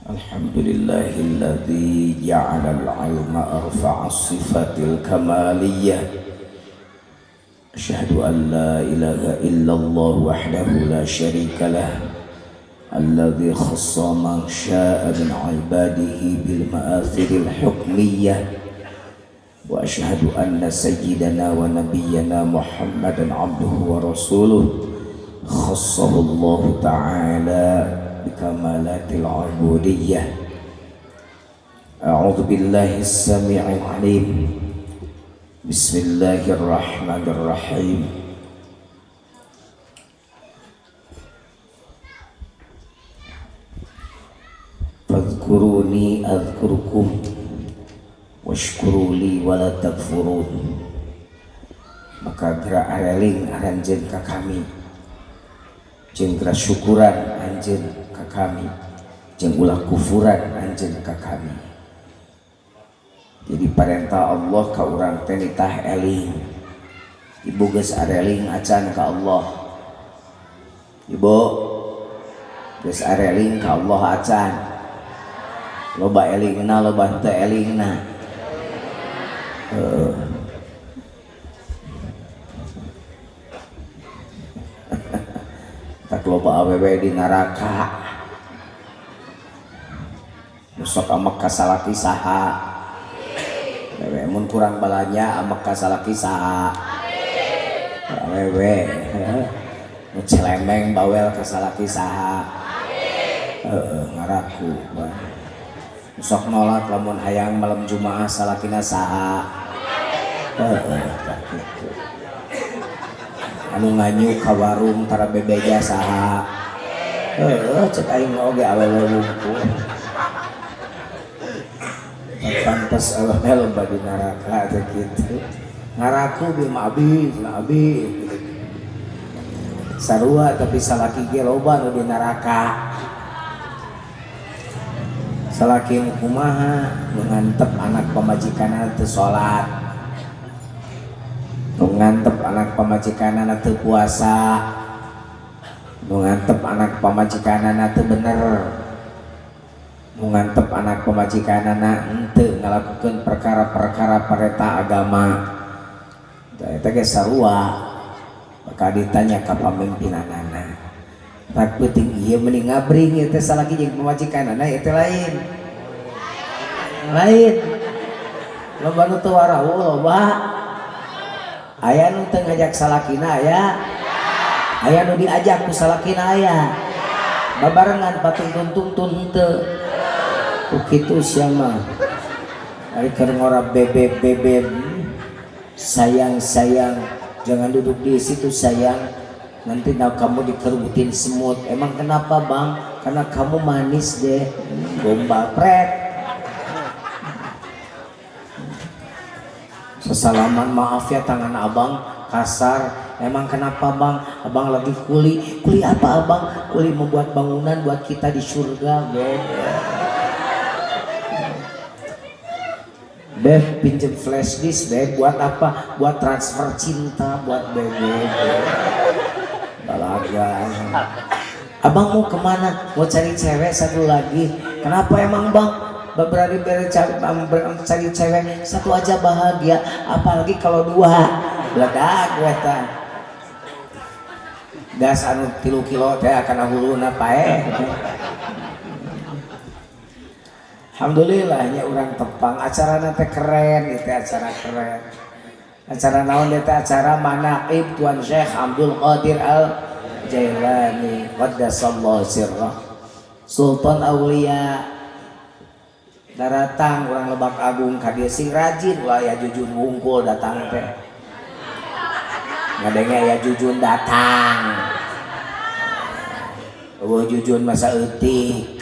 Alhamdulillahilladzi ja'alal ilma arfa'as sifatil kamaliyah. Asyhadu an la ilaha illallah wahdahu la syarika lah. Alladzi khassa man syaa'a min ibadihi bil ma'athiril hukmiyah. Wa asyhadu anna sayyidana wa nabiyyana Muhammadan abduhu wa rasuluh. Khassahu Allah ta'ala bikamalatil ubudiyyah. A'udzu billahi as-sami'il 'alim. Bismillahirrahmanirrahim. Fadhkuruni adzkurkum washkuruli wala takfurun. Maka gerak areling aranjeun ka kami, jeung gerak syukuran anjeun ka kami, jeung ulah kufuran anjeun ka kami. Jadi perintah Allah ka urang teh nitah eling. Ibu geus areling acan ka Allah. Ibu geus areling ka Allah acan. Loba elingna loba teu elingna. Tak loba awewe di neraka. Sok amek kasalaki saha. Mun kurang balanya amek kasalaki saha. Awewe nu celemeng bawel kasalaki saha. Ngaraku. Sok nolak lamun hayang malam Jumaah salakina saha. Anu nganyuk ka warung tara bebeja saha. Cek aing oge awewe wungkul. Pantes awewe loba di neraka teh kitu. Ngaraku bi abi. Sarua tapi salaki ge loba nu di neraka. Salaki kumaha nu ngantep anak pamajikanna teu salat. Nu ngantep anak pamajikanna teu puasa. Nu ngantep anak pamajikanna teu bener. Nu ngantep anak pamajikanna henteu ngalakukeun perkara-perkara pareta agama. Eta ge sarua maka ditanya ka pamimpinanana. Tak penting ieu mending ngabring ieu teh salaki jeung pamajikanna eta lain. Lain. Loba nu teu warahu loba. Aya nu teu ngajak salakina aya. Aya nu diajak ku salakina aya. Babarengan patuntun-tuntun henteu. Ku kitu sia mah. Ari keur ngora bebeb sayang jangan duduk di situ sayang, nanti kamu dikerubutin semut. Emang kenapa bang? Karena kamu manis deh. Gombal pret. Sesalaman maaf ya tangan abang kasar. Emang kenapa bang? Abang lagi kuli apa abang? Kuli membuat bangunan buat kita di surga. Beb pinjem flash disk deh, buat apa? Buat transfer cinta buat bebe. Balaga. Abang mau kemana? Mau cari cewek satu lagi. Kenapa emang bang? Berani cari cewek satu aja bahagia, apalagi kalau dua. Beladak weta. Gas anu 3 kilo teh akan ahuluna pae. Alhamdulillah nya urang tepang acarana teh keren, itu acara keren. Acara naon teh acara manaqib Tuan Syekh Abdul Qadir Al Jailani qaddasallahu sirrah. Sultan Aulia datang urang Lebak Agung ka dieu sing rajin ulah ya jujun wungkul datang teh. Ngadenge ya jujun datang. Eueuh jujun masa eutik.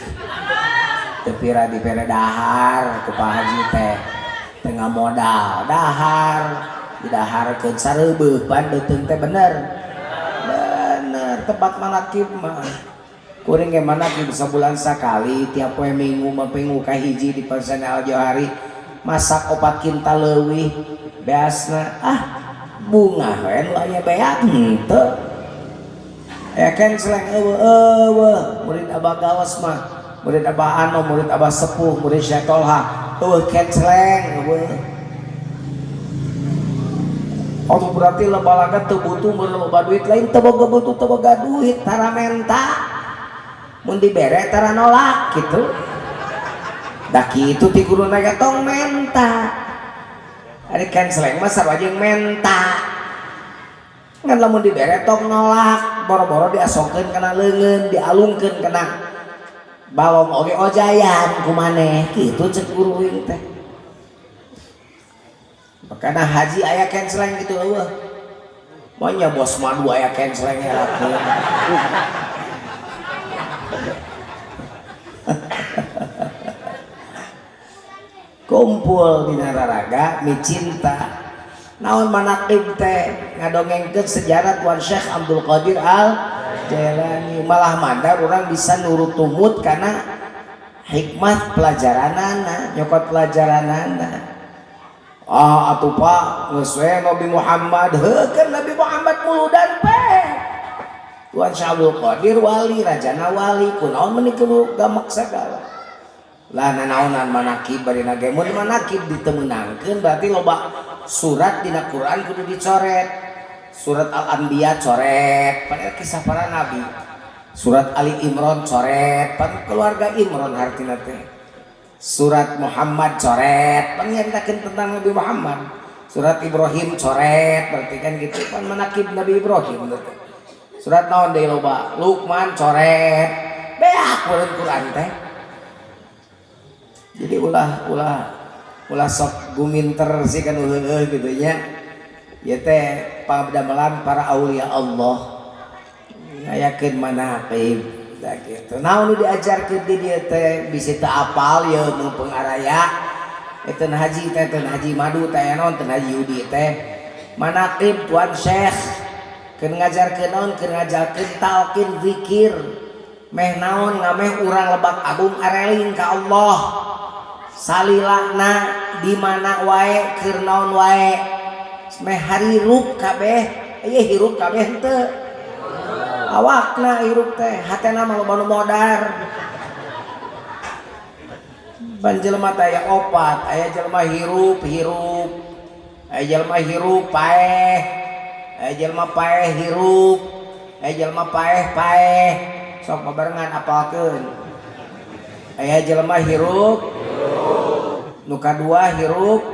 Tepira di pere dahar ku Pak Haji teh tengah modal dahar didaharkeun sareubeuk pan beuteung teh bener tempat manakib mah kuring ge manakib sabulan sakali tiap poe minggu mapenggu ka hiji di Pesantren Al Johari masak 4 kintal leuwih beasna bunga we nu aya beak henteu ya kan seleng eueuh murid Abah Gawas mah murid Abah Ano, murid Abah Sepuh, murid Syekh Tolha, kenceleng oh berarti lebalaga teu butuh loba duit lain teu boga butuh teu boga duit tara menta mun dibere tara nolak gitu da kitu ti guruna ge tong menta ari kenceleng mah sarua jeung menta ngan lamun dibere tong nolak boro-boro diasongkeun kana leungeun dialungkeun kana balong oge ojayan kumaneh kitu cek guru ieu teh makana haji aya kenceleng gitu eueuh monya bos madu aya kenceleng lakeun kumpul di nararaga micinta naon manaqib teh ngadongengkeun sejarah Tuan Syekh Abdul Qadir Al Jailani malah mandar orang bisa nurut tumut karena hikmah pelajaranana nyokot pelajaranana atuh Pak geus we Nabi Muhammad heukeun Nabi Muhammad muludan teh Tuan Syekh Abdul Qadir wali rajana wali kunaon meuni kudu gamak sagala lah nanaonan manaqib bari nage mun manaqib ditemenangkeun berarti loba surat dina Quran kudu dicoret surat Al-Anbiya coret padahal kisah para nabi surat Ali Imran coret pan keluarga Imran hartina teh surat Muhammad coret pan nyaritakeun tentang Nabi Muhammad surat Ibrahim coret berarti kan gitu pan manaqib Nabi Ibrahim teh surat naon deui loba Luqman coret beak Quran teh jadi ulah sok guminter sih kan gitu nya ya teh padamelan para aulia Allah ngayakeun manaqib da kitu naon nu diajarkeun di dieu teh bisi teu apal ye mun pengaraya eta haji teh teh haji madu teh naon teh haji Yudi teh manaqib Tuan Syekh keun ngajarkeun naon keun ngajarkeun talqin zikir meh naon ngameh urang Lebak Agung areling ka Allah salilana di mana wae keur naon wae meh harirup kabeh ieu hirup kabeh teu awakna hirup teh hatena mah loba nu modar ban jelema teh aya opat aya jelema hirup aya jelema hirup paeh aya jelema paeh hirup aya jelema paeh sok babarengan apalkeun aya jelema hirup nu kadua hirup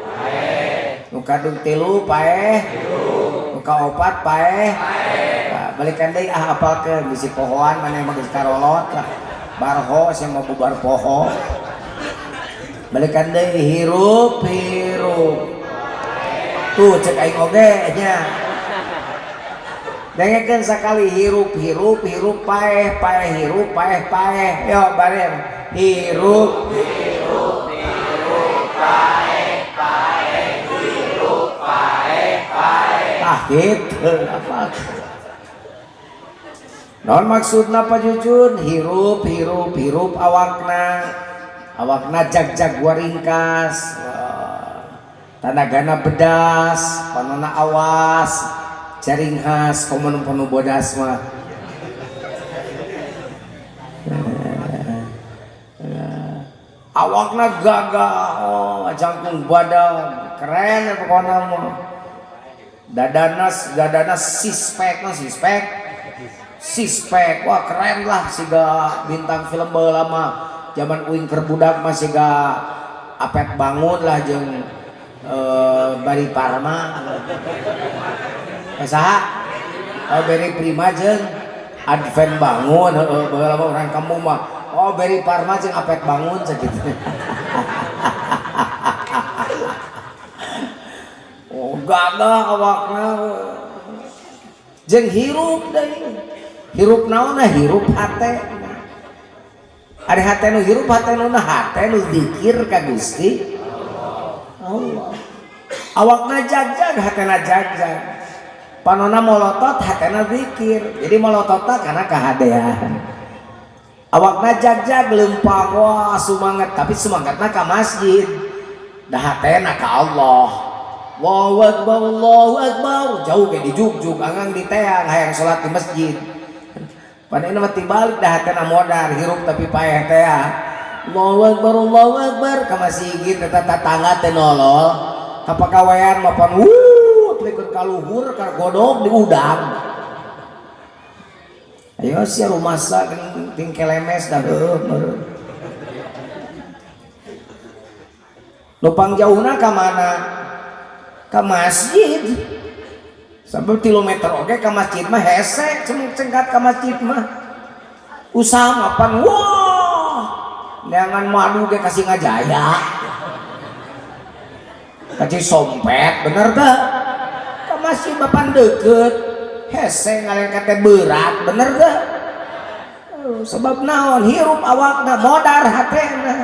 nu katilu paeh nu kaopat paeh balikan deui apalkeun bisi pohoan maneh mah geus karolot lah barho sing mau bubar poho balikan deui hirup tuh cek aing oge nya dengekeun sakali hirup paeh hirup paeh yo bareng hirup paeh hirup paeh gitu apa non maksudna apa jujun hirup awakna jag waringkas tanagana bedas panona awas jaring khas komun penuh bodas mah awakna gagah jangkung badan keren pokoknya mah dadana sispek wah keren lah siga bintang film baheula mah zaman uing keur budak mah siga Apet Bangun lah jeung Bari Parma saha Beri Prima jeung Advent Bangun baheula mah urang kamu mah Beri Parma jeung Apet Bangun sakitu gagah awakna jeung hirup deui hirup naonna hirup hate ari hate nu hirup hate nu hate nu zikir ka Gusti Allah awakna jag-jag hatena jag-jag panonna molotot hatena zikir jadi molototna kana kahadean awakna jag-jag leumpang wah sumanget tapi sumangetna ka masjid da hatena ka Allah Allahu Akbar jauh ge dijugjug angang di teang hayang salat di masjid padahal mah tibalik dah hatena modar hirup tapi paeh teh Allahu Akbar ka masjid eta tatangga teh nolol ka pakawean mapan pikeun kaluhur ka godog di udang. Ayo sia rumasa ting kelemes dah heuh. Nupang jauhna ka mana? Ka masjid. Sampai kilometer oke ka masjid mah hese cengkat ka masjid mah. Usaha mapan wah. Jangan madu ge kasih ngajaya. Kasih sompet bener teh. Ka masjid mapan deukeut. Hese ngalengket teh berat bener teh. Sebab naon hirup awakna modar hatena.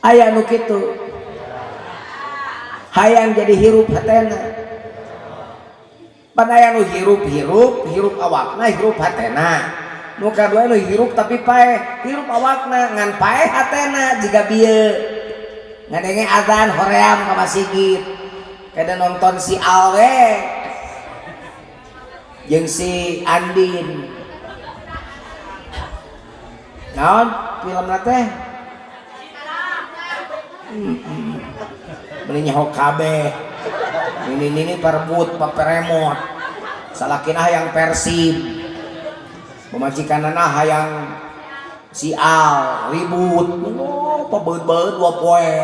Aya nu kitu hayang jadi hirup hatena pan aya nu hirup awakna hirup hatena nu kadua nu hirup tapi pae hirup awakna ngan pae hatena jiga bieu ngadenge azan hoream ka masjid kada nonton si Alwe jeung si Andin naon filmna teh beli nyahok kabeh ini perebut paperemot salakina yang Persib pemajikanana hayang si Al ribut pabeut-beut dua poe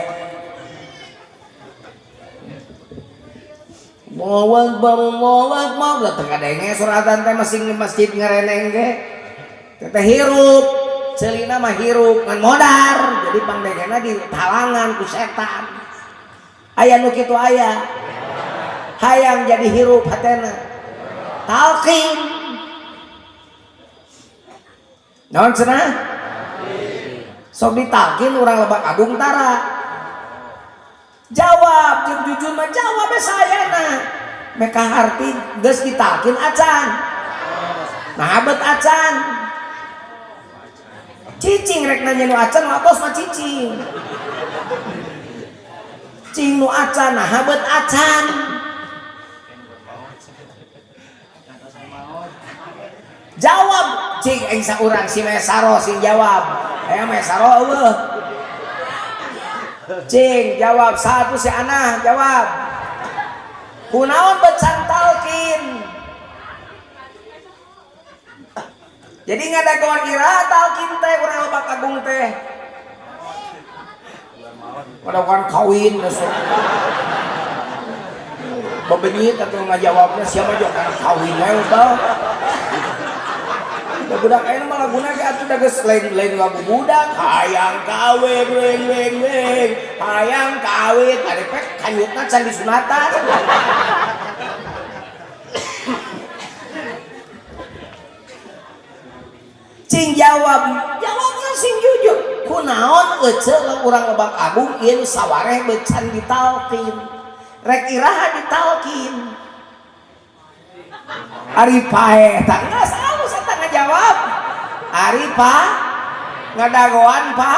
Allahu Akbar da teu kadenge suratan teh masing di masjid ngareneng ge teh hirup celina mah hirup ngan modar jadi pangdegena di talangan ku setan aya nu kitu aya hayang jadi hirup hatena talqin naon cenah sok ditalqin urang Lebak Agung tara jawab jeung jujur mah jawab sayana meka harti geus ditalqin acan nah abet acan cicing rek nanya nu acan watos mah cicing cing nu acan nah habet acan jawab cing aing saurang si Mesaro sing jawab aya Mesaro eueuh cing jawab satu si Anah jawab kunaon becan talqin jadi ngadagoan ira talqin teh urang Lebak Agung teh ngadagoan kawin besok bebenyit atau ngajawabnya siapa jok kana kawin we tah budak ayeuna mah laguna ge atuh da geus lain lagu budak hayang kawin weng hayang kawin ari pek kanyutna can disunatan cing jawabnya sing jujur kunaon eceul urang Lebak Agung ieu sawareh becan ditalqin rek iraha ditalqin ari pae tah geus alus eta ngajawab ari pa ngadagoan pa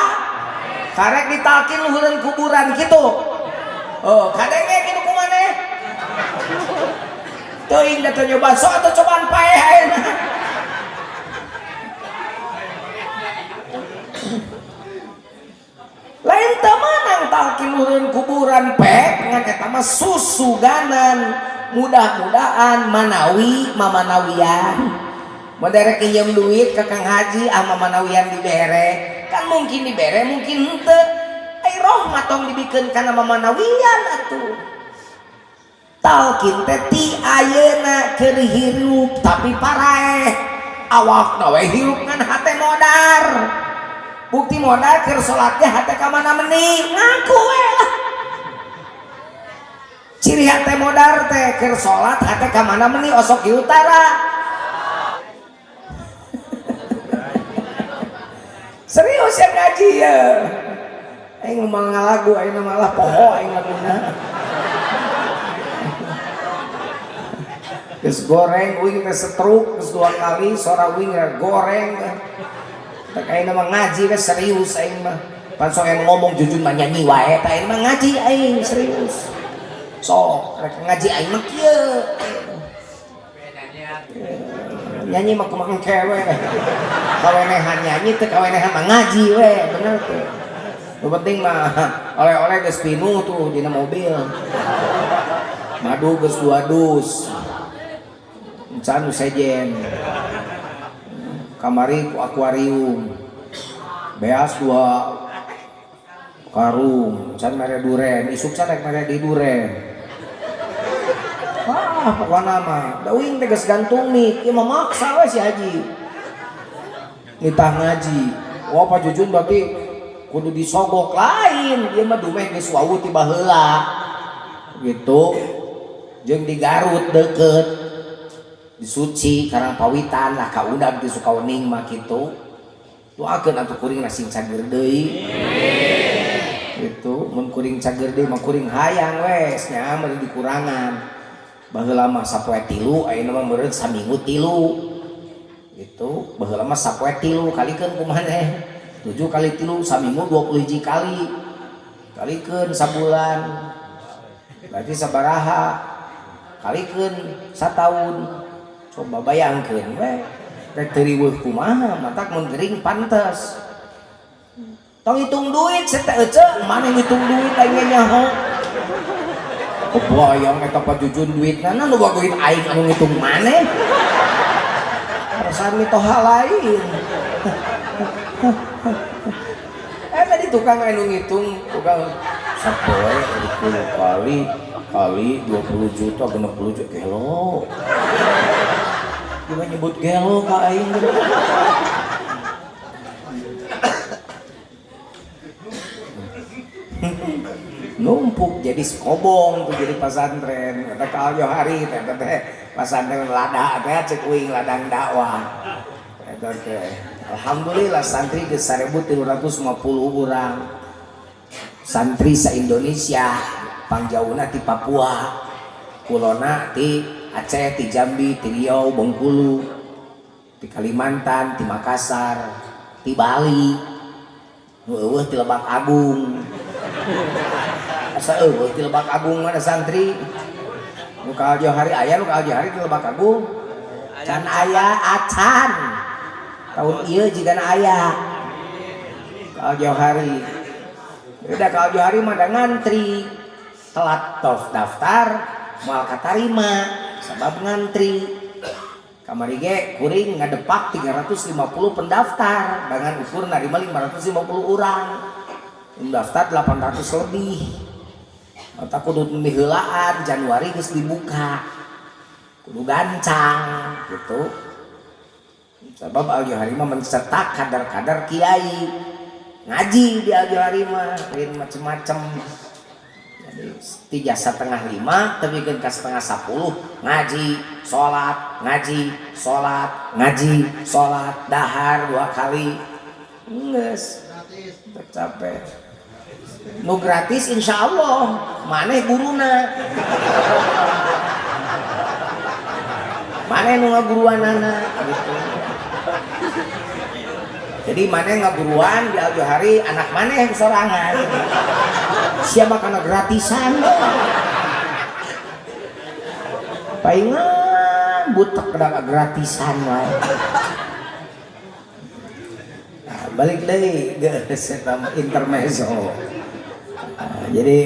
karek ditalqin luhureun kuburan kitu oh kadenge kitu kumaneh teuing da teu nyoba sok atuh cobaan pae ayeuna lain temenang talqin luhureun kuburan pek ngan eta mah susuganan mudah-mudahan manawi mamanawian moderek injem duit ke Kang Haji ama manawian dibere kan mungkin dibere mungkin henteu ai rahmat tong dibikeun kana mamanawian atuh talqin teh ti ayeuna keur hirup tapi paraeh awakna we hirup ngan hate modar bukti modal keur salat ge hate ka mana meni ngaku we lah ciri hate modal teh keur salat hate ka mana meni osok di utara serius ya ngaji ya aing ngomong ngalagu aing malah poho aing laguna geus goreng uing teh setruk geus 2 kali sora uing goreng tak aing mah ngaji we serius aing mah pan sok yang ngomong jujur mah nyanyi wae tah aing mah ngaji aing serius sok rek ngaji aing mah kieu Nyanyi mah kumaha kewe. Kawenehan nyanyi teh kawenehan mah ngaji we, bener tuh. Yang penting mah oleh-oleh geus pinu tuh dina mobil. Madu geus 2 dus. Encan sejen. Kamari ku akuarium. Beas 2 karung, can mere duren, isuk can rek mere di duren. Pokokna mah dawing teh geus gantung nih, ieu mah maksa we si Haji. Nitah ngaji. Wah Pak Jujun berarti kudu disogok lain, ieu mah dumeh geus wau ti baheula. Gitu. Jeung di Garut deket. Di Suci Karang Pawitan lah kaundang di Sukawening mah kitu. Doakeun atuh kuring sing cager deui. Gitu, mun kuring cager deui mah kuring hayang wes nya meureun dikurangan. Baheula mah sapoe 3, ayeuna mah meureun saminggu 3. Gitu, baheula mah sapoe 3 kalikeun kumaneh. 7 kali 3 saminggu 21 kali. Kalikeun sabulan. Berarti sabaraha? Kalikeun sataun. Coba bayangkeun we. Rek teu riweuh kumaha, matak mun gering pantes. Tong hitung duit saya ece, mana ngitung duit aing nyaho. Oh bayang eta Pak Jujun duitna nu boga duit aing anu ngitung maneh. Perasaan mitoha lain. Tadi tukang anu ngitung, tukang sapoe 20 kali 20 juta 60 juta gelo. Gimana nyebut gelo ka aing. Numpuk jadi skobong tuh jadi pesantren kata Kal Johari teh pesantren lada teh cek uing ladang dakwah eta teh alhamdulillah santri geus 1350 urang santri sa Indonesia pangjauna ti Papua kulona ti Aceh ti Jambi ti Riau Bengkulu ti Kalimantan ti Makassar ti Bali nu eueuh ti Lebak Agung. Asa eueuh ti Lebak Agung mana santri? Nu Kal Johari aya nu Kal Johari ti Lebak Agung. Can aya acan. Tahun ieu jigana aya. Kal Johari. Udah Kal Johari mah da ngantri. Telat daftar moal katarima sabab ngantri. Kamari ge kuring ngadepak 350 pendaftar dengan ukur narima 550 urang. Daftar 800 lebih. Mata kudu miheulaan Januari geus dibuka. Kudu gancang gitu. Sebab Al Johari mah mencetak kadar-kadar kiai. Ngaji di Al Johari mah macem-macem. Jadi 4:30 tapi kan ke 4:30 ngaji, sholat, ngaji, sholat, ngaji, sholat, dahar 2 kali. Nges, tercapek. Nu gratis insya Allah, maneh guruna. Maneh nu ngaguruanana gitu. Jadi maneh ngaguruan di Al Johari anak maneh sorangan. Siapa karena gratisan? Paingan butek kada gratisan wae. Nah, balik deui geus eta intermezzo. Jadi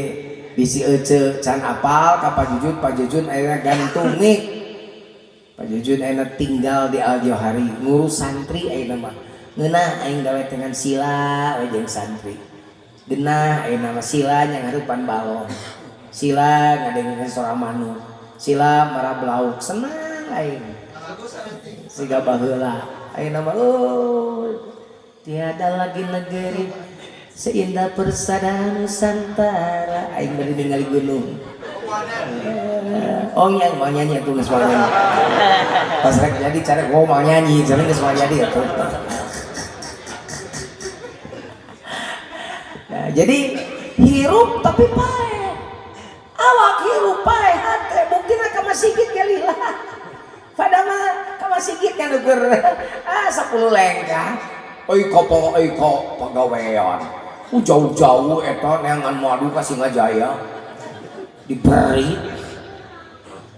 bisi ece can apal ka Pak Jujun ayeuna gantungik. Pak Jujun ayeuna tinggal di Al Johari ngurus santri ayeuna mah. Ngeunah aing gawe dengan sila we jeung santri. Genah ayeuna mah sila nya ngarupan balong. Sila ngadengeun sorang manuk. Sila marah belauk senang aing. Siga baheula ayeuna mah tiada lagi negeri seindah persada Nusantara aing bari ningali gunung. Oh nya mau nyanyi atuh geus nyanyi. Pas rek jadi cara mau nyanyi, jadi geus jadi atuh. Nah, jadi hirup tapi pae. Awak hirup pae hate buktina ka masjid ge lila. Padahal mah ka masjid kan ukur 10 lengkah. Euy kopo pagawean. Jauh-jauh eta neangan madu ka Singajaya. Diberi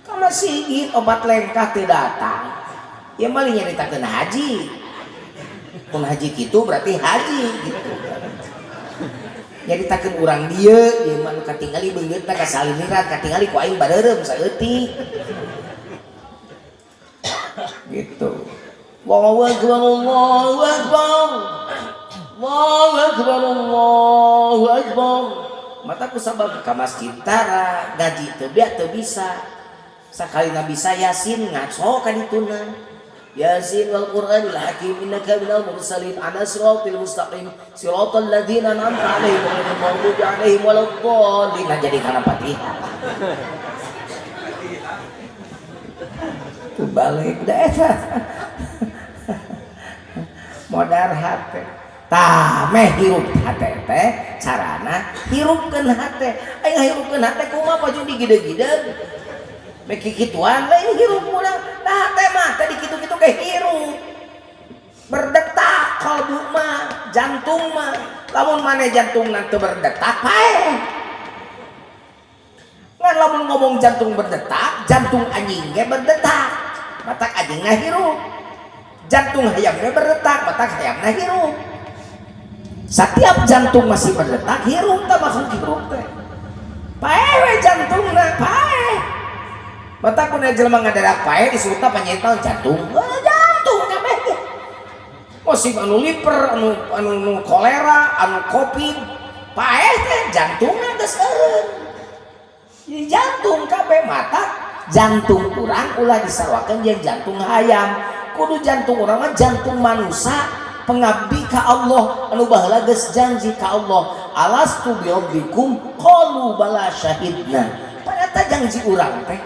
ka masjid obat lengkah teu datang. ya malah nyaritakeun haji. Mun haji kitu berarti haji gitu. Nyaritakeun urang dieu ieu mah katingali beungeutna ka saliniran katingali ku aing bareureum saeutik. Gitu. Allahu akbar Allahu akbar. Allahu akbar Allahu akbar. Mata ku sabab ka masjid tara ngaji teu bisa. Sakali nabi saya yasin ngaco ka dituna. Yasin wal Qur'anil Hakim innaka minal mursalin ala siratal mustaqim siratal ladzina an'amta 'alaihim ghairil maghdubi 'alaihim waladdallin. Jadi kana Fatihah. Tu balik daerah. Modar hate. Tah meh hirup hate teh carana hirupkeun hate. Aya ngahirupkeun hate kumaha paju digide-gide. Meki kituan lain hirup urang. Tah teh mah tadi kitu-kitu ge hirup. Berdetak kalbu mah, jantung mah. Lamun maneh jantungna teu berdetak paeh. Ngan lamun ngomong jantung berdetak, jantung anjing ge berdetak. Matak anjingna hirup. Jantung hayamna berdetak, matak hayamna hirup. Setiap jantung masih berdetak, hirup tah maksud hirup teh. Paeh we jantungna, paeh. Mata kuna jelema ngadadak pae disuruhna panyaita jantung. Jantung kabeh. Musim anu liver, anu kolera, anu covid, pae teh jantungna geus eureun. Jadi jantung kabeh mata jantung urang ulah disarwakeun jeung jantung hayam. Kudu jantung urang mah jantung manusia pengabdi ka Allah anu baheula geus janji ka Allah. Alastu bi rabbikum qalu bala syahidna. Ternyata janji urang teh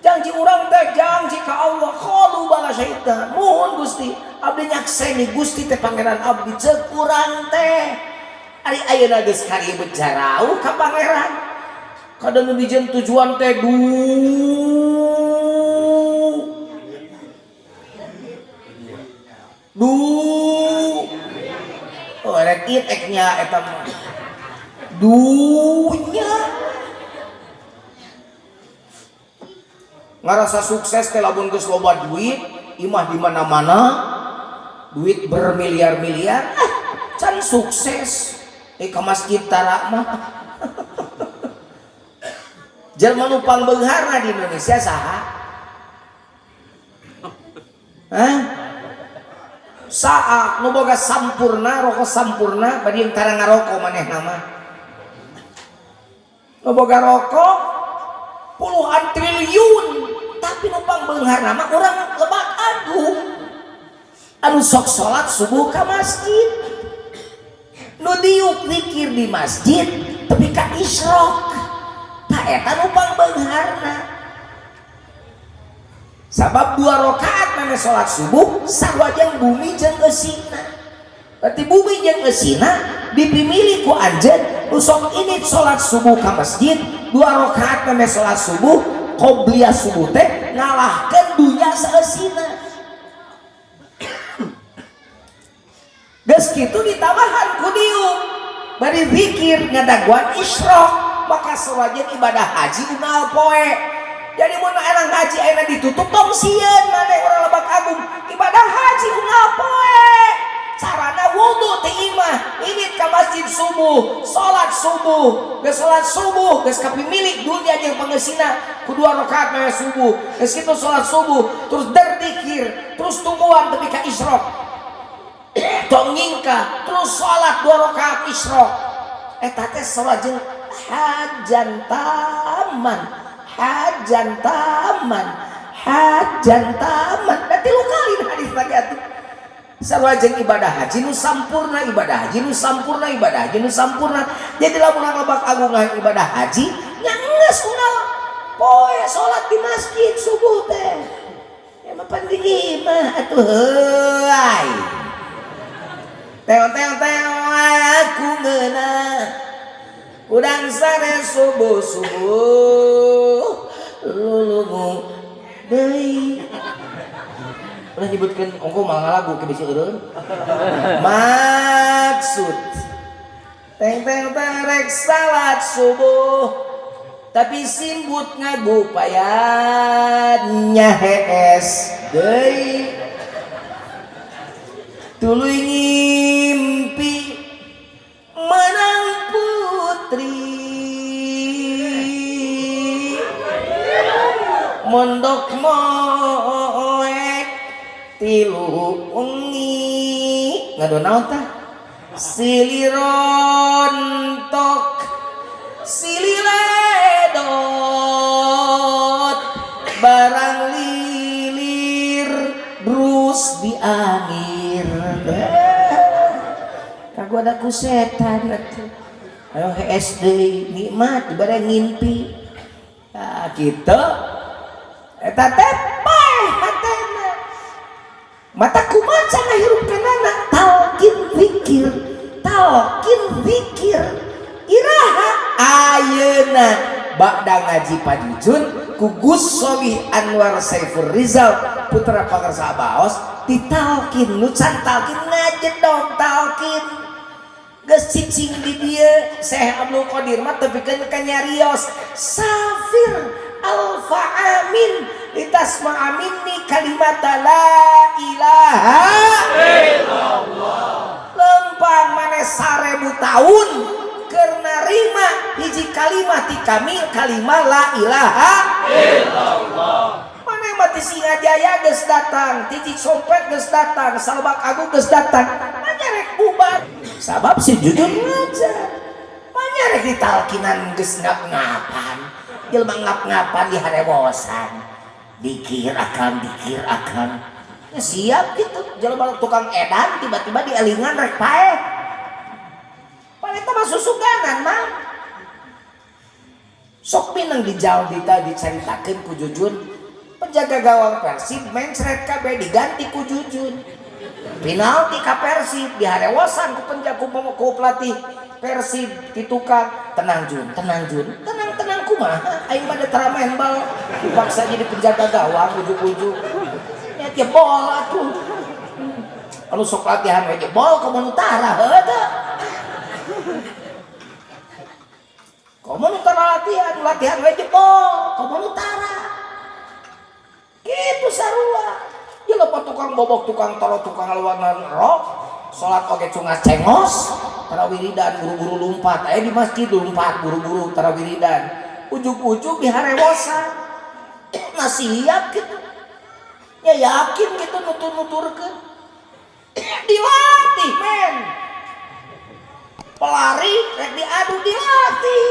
janji urang teh janji ka Allah qalu bala syahidna. Mohon Gusti abdi nyakseni Gusti teh pangeran abdi ceuk urang teh ari ayeuna geus karibet jarauh ka pangeran. Kada nu dijieun tujuan teh oh rek eknya eta mah dunya ngarasa sukses teh lamun geus loba duit imah di mana-mana duit bermiliar-miliar can sukses ka masjid tara mah jelema nu pangbeungharna di Indonesia saha? Saha nu boga sampurna rokok sampurna bari tara ngaroko manehna mah nu boga rokok puluhan triliun tapi nu pangbeungharna mah urang Lebak Agung anu sok salat subuh ka masjid nu diuk zikir di masjid tapi ka isyraq tah eta nu pangbeungharna sabab 2 rakaat mane salat subuh sarwajang bumi jeung eusina berarti bumi jeung eusina dipimili ku anjeun nu sok ini salat subuh ka masjid 2 rakaat mane salat subuh qobliyah subuh teh ngalahkeun dunya saeusina geus kitu ditambahan ku dieu bari zikir ngadaguan isyraq maka sawajeun ibadah haji unggal poe. Jadi mun elang haji ayeuna ditutup tong sieun maneh urang Lebak Agung ibadah haji unggal poe. Carana wudu teh imah imit ka masjid subuh, salat subuh, geus salat subuh geus kapimilik dunya jeung pangeusina ku 2 rakaat mah subuh. Geus kitu salat subuh terus berzikir, terus tungguan tepi ka isyraq. Tong nyingka terus salat 2 rakaat isyraq. Eta teh salat jeung hajan taman. Hajan taman dan 3 kali hadis lagi atuh sarwajeng ibadah haji nu sampurna ibadah haji nu sampurna ibadah haji nu sampurna. Jadi lamun Lebak Agungan ibadah haji nya geus unggal poe salat di masjid subuh teh emang penting mah atuh heuy teong aku ngeunah udang sare subuh lulugu deui ulah nyebutkeun ongko malah lagu ke bisi eureun maksud teng rek salat subuh tapi simbut ngagupayannya hees deui tuluy ngimpi menang putri mondok moek tilu wengi ngadonaon tah silirontok sililedot barang lilir brus di angin kagak ada ku setan atuh ayo SD nikmat ibarat ngimpi nah gitu eta teh paeh hatena mata kumaha ngahirup kenana talkin pikir iraha ayeuna bakda ngaji Padijun ku Gus Sobih Anwar Saiful Rizal putra Pakarsa Baos ditalkin nu can talkin ngajedong talkin geus cicing di dieu Syekh Abdul Qadir mah tepikeun ka nyarios safir alfa amin litasma aminni kalimat la ilaha illallah lempang maneh 1000 tahun keur narima hiji kalimat ti kami kalimat la ilaha illallah maneh mah ti Singajaya geus datang ti Cicopet geus datang Salbak Agung geus datang manyarek bubar sabab si jujur ngajar manyarek ditalkinan geus ngap-ngapan jelema ngap-ngapan di harewosan dikir akan ya, siap gitu jelema tukang edan tiba-tiba dielingan rek paeh paleta mah susuganan mah sok minang dijal dicaritakeun ku Jujun penjaga gawang Persib mencret kabeh diganti ku Jujun penalti ka Persib diharewosan ku penjaga ku pelatih Persib di tukang tenang Jun tenang kumaha aing mah tara main bal dipaksa jadi penjaga gawang ujug-ujug nya teh bol atuh anu sok latihan we bol komun utara heuh teh komun utara latihan we bol komun utara kitu sarua jelema tukang bobok tukang toro tukang lawanan rok salat oge cungas cengos tara wiridan buru-buru lumpat aya di masjid lumpat buru-buru tara wiridan ujug-ujug di harewosan nah siap gitu ya yakin gitu nutur-nuturkeun dilatih men pelari rek diadu dilatih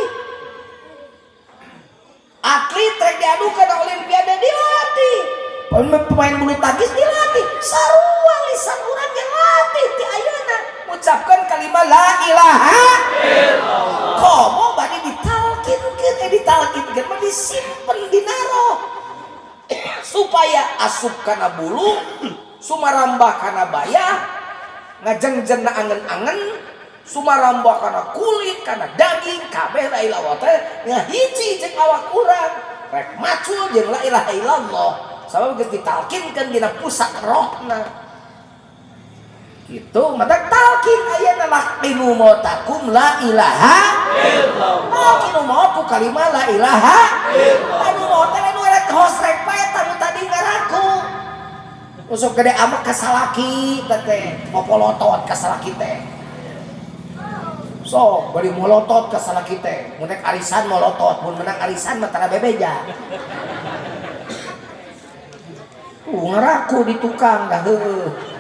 atlet rek diadu ke olimpiade dilatih pemain bulu tangkis dilatih sarua lisan urang yang latih ti ayeuna ucapkan kalimat la ilaha illallah komo bade ditalkinkeun mah disimpen dinaro supaya asup kana bulu sumarambah kana bayah ngajengjenna angen-angen sumarambah kana kulit kana daging kabeh la ilaha teh ngahiji jeung awak urang rek macul jeung la ilaha illallah sabab geus ditalkinkeun dina pusat rohna gitu mata talkin ayeuna laqinu mautakum la ilaha illallah laqinu mautku kalimat la ilaha illallah anu maut teh nu rek hos rek pae tanu tadi ngaraku usuk gede amak ka salaki teh popolotot ka salaki teh sok bari molotot ka salaki teh mun rek arisan molotot mun menang arisan mah tara bebeja ngaraku di tukang dah heueuh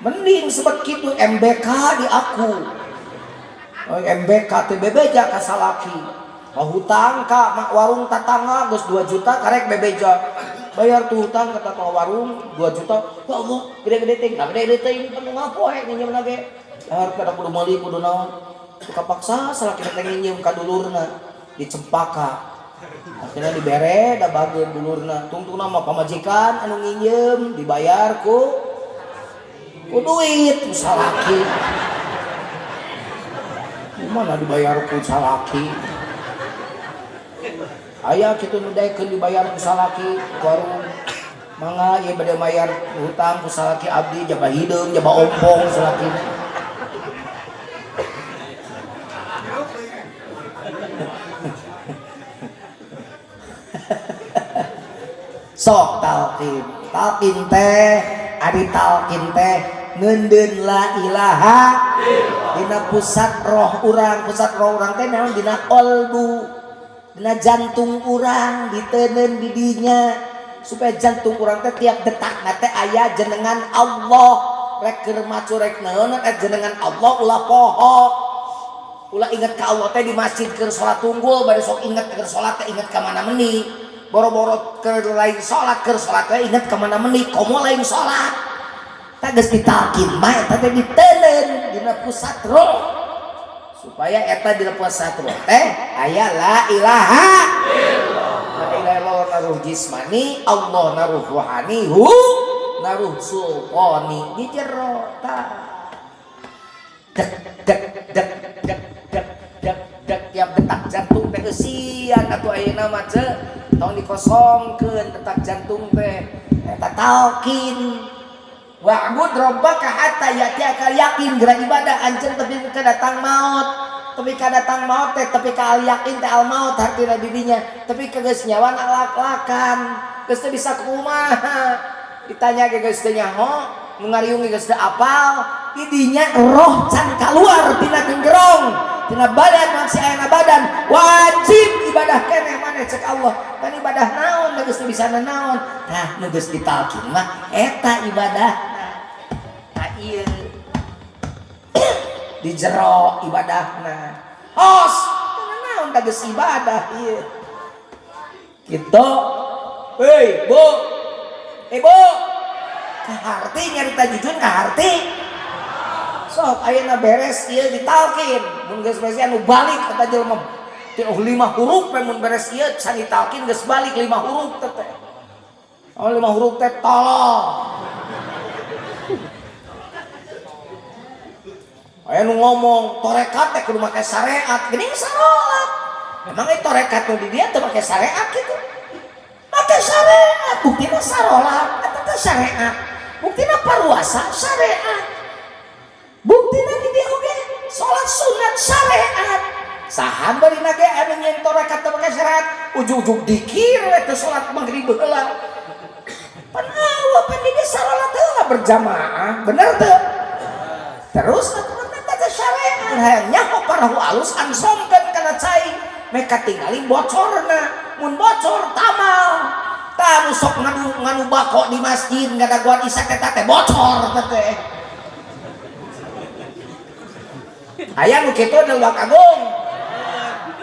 mending sebab kitu MBK di aku MBK teh bebeja ka salaki hutang ka mak warung tatangga geus 2 juta karek bebeja bayar tuh hutang kata warung 2 juta ya Allah gede-gede teh nah gede-gede teh penuh ngapoe nginjem lagi harus kada kudu meuli kudu naon kapaksa salaki teh nginjem ka dulurna di Cempaka akhirnya dibere da bageun dulurna tungtungna mah pamajikan anu nginjem dibayar ku duit ku salaki gimana dibayar ku salaki aya kitu nu daekeun dibayar ku salaki warung mangga ieu bade bayar hutang ku salaki abdi jaba hideung jaba ompong salaki sok talqin teh adi talqin teh ngeundeun la ilaha dina pusat roh urang teh naon dina qalbu dina jantung urang diteuneun di dinya supaya jantung urang teh tiap detakna teh aya jenengan Allah rek keur macu rek naon jenengan Allah ulah poho ulah inget ka Allah teh di masjid keur salat tunggul bade sok inget keur salat teh inget ka mana meuni boro-boro keur lain salat keur salat teh inget ka mana meuni komo lain salat tah geus ditalkin mah eta teh diteuleun dina pusat roh supaya eta dina pusat roh teh aya la ilaha illallah la ilaha illallah naruh jismani Allah naruh rohani naruh sultani di jero tah dek dek dek dek dek dek dek tiap detak jantung teh eusian atuh ayeuna mah teu tong dikosongkeun detak jantung teh eta talqin wa'bud rabbaka hatta ya'tiyakal yakin geura ibadah anjeun tapi ka datang maut tapi ka datang maut teh tapi ka al yakin teh al maut hartina di dinya tapi ka geus nyawan alak-lakan geus teu bisa kumaha ditanya ke geus teh nyaho nu ngariung geus teu apal di dinya roh can kaluar tina genggerong tina badan masih aya badan wajib ibadah keneh maneh cek Allah kan ibadah naon da geus teu bisa naon tah nu geus ditalkin mah eta ibadah ieu di jero ibadahna hos naon da geus ibadah ieu kitu heuy bu ibu kaharti nyarita jujur kaharti sok ayeuna beres ieu ditalkin mun geus beres anu balik kata jelema teh 5 huruf we mun beres ieu can ditalkin geus balik 5 huruf teh oh 5 huruf teh tolong aya nu ngomong torekat teh kudu make syariat geuning sarolat memang itu torekat nu di dia teu make syariat kitu make syariat buktina sarolat eta teh syariat buktina paruasa syariat buktina di dia oge salat sunat syariat sahan bari nage anu nyen torekat teu make syariat ujug-ujug dikir we teu salat magrib heula pan awa pan di dia sarolat heula berjamaah bener teu terus syariat hanya parahu alus ansomkeun kana cai meka tingali bocorna mun bocor tamal tah nu sok nganu bako di masjid ngadaguan isya eta teh bocor teh aya nu kitu da ulah kagung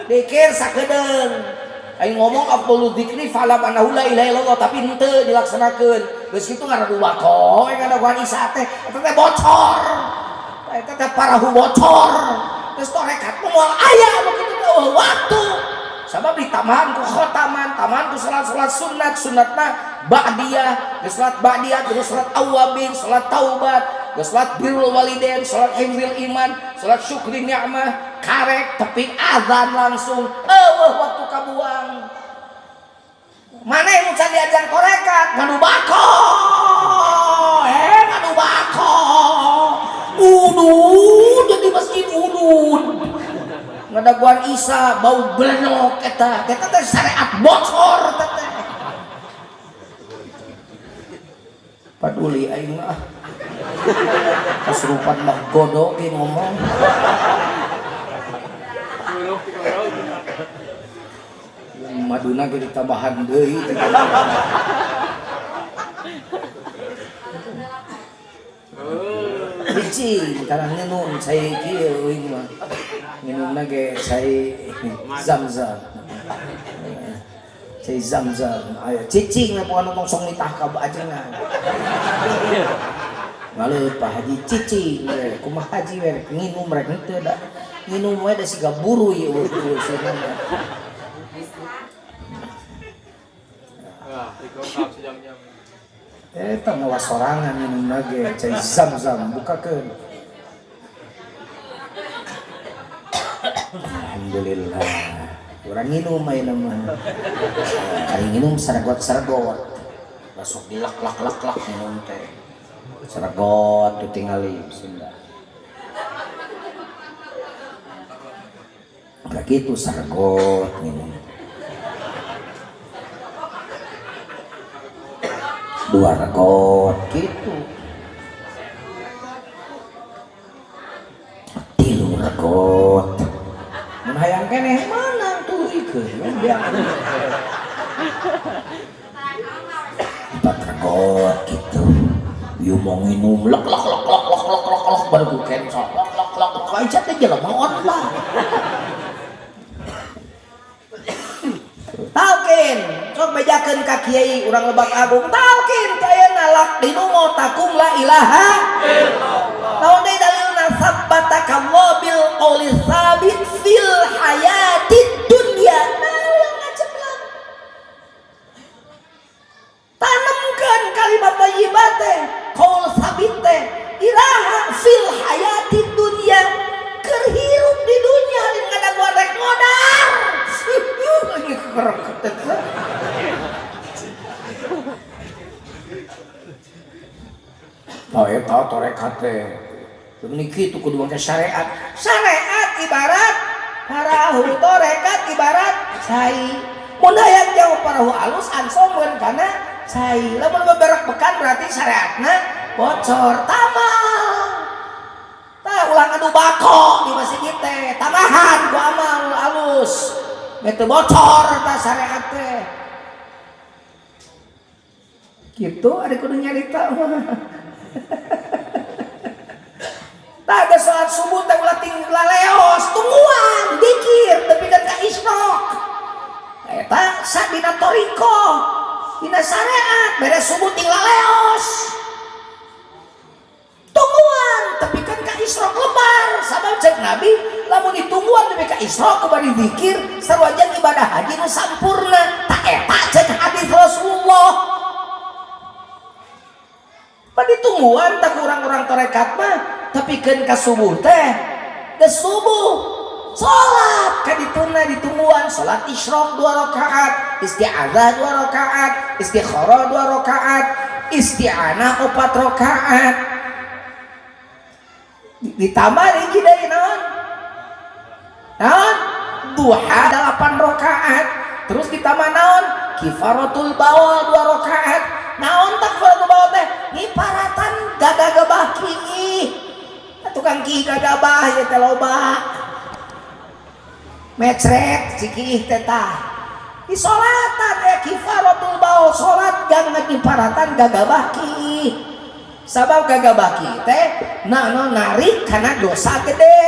dikir sakedeung aing ngomong afdhalul dzikri fala anahu la ilaha illallah tapi henteu dilaksanakeun geus kitu ngaragu bako ngadaguan isya teh eta teh bocor eta teh parahu bocor geus torekat moal aya begitu teh waktu sabab ditamahan ku khotaman tamahan ku salat-salat sunatna ba'diyah geus salat ba'diyah terus salat awwabin salat taubat geus salat birrul walidain salat hifdzil iman salat syukri ni'mah karek tepi azan langsung waktu kabuang maneh nu can diajar korekat nganu bako nganu bako udun jadi masjid udun ngadaguan isya bau belenok eta teh syariat bocor teh paduli aing mah kasurupan mah godok ge ngomong maduna ge ditambahan deui Bicing karena minum saya kieu euing mah. Minumna ge saya Zam-Zam. Saya Zam-Zam. Aya cicing we poana tongsong nitah ka ajengan. Ngaluh Pak Haji cicing we. Kumaha haji we nginum rek henteu da. Nginum we da siga buru ieu urusan. Eta mawa sorangan minum lagi, cai Zam-Zam bukakeun. Alhamdulillah. Urang nginum ayeuna mah. Ari nginum saragot-saragot. Masuk dilak-lak-lak minum teh. Saragot teu tingali Sunda. Kayak gitu saragot minum. 2 regot gitu 3 regot mun hayang keneh menang tuh ikeun dia 4 regot gitu ieu mau nginum lek baru ku ken sok lek aja teh jelema onlah talkin sok bejakeun ka kiai urang Lebak Agung talkin tayana lak dinu mau takum la ilaha illallah naon deui dalilna sabbataka bil qouli sabit fil hayatid dunya tanamkeun kalimat thayyibat teh qaul sabit teh ilaha fil hayatid dunya keur hirup di dunya lain ngadangu rek modal ini kereketet oh eta torekat teh ini kitu kudu make syariat ibarat parahu torekat ibarat cai mun hayang jauh parahu alus ansomkeun kana cai lamun beberak bekan berarti syariatna bocor tamal tah ulang adu bako di masjid teh tamahan ku amal alus itu bocor tah syariat teh gitu ada kudu nyarita tah ada salat subuh teh ulah ting laleos tungguan dikir tapi kan ka isyraq eta sadina toriko dina syariat beres subuh ting laleos tungguan tapi kan ka isyraq lebar sabab cek Nabi lamun ditungguan tapi ka isyraq kubari zikir sarwajan ibadah haji nu sampurna tak eta cek hadis Rasulullah pada tungguan tak kurang-kurang tarekat mah tapi kan ka subuh teh geus subuh salat ka dituna ditungguan salat isyraq 2 rakaat isti'adzah 2 rakaat istikharah 2 rakaat isti'anah 4 rakaat ditambah hiji deui naon duha 8 rakaat terus ditambah naon kifaratul bawl 2 rakaat naon tak kifaratul bawl teh ngiparatan gagagabah ki tukang ki gagabah ya teh loba mecret ciki teh tah di salatan kifaratul bawl salat gang ngiparatan gagabah ki sabab gagabah ki teh narik karena dosa gede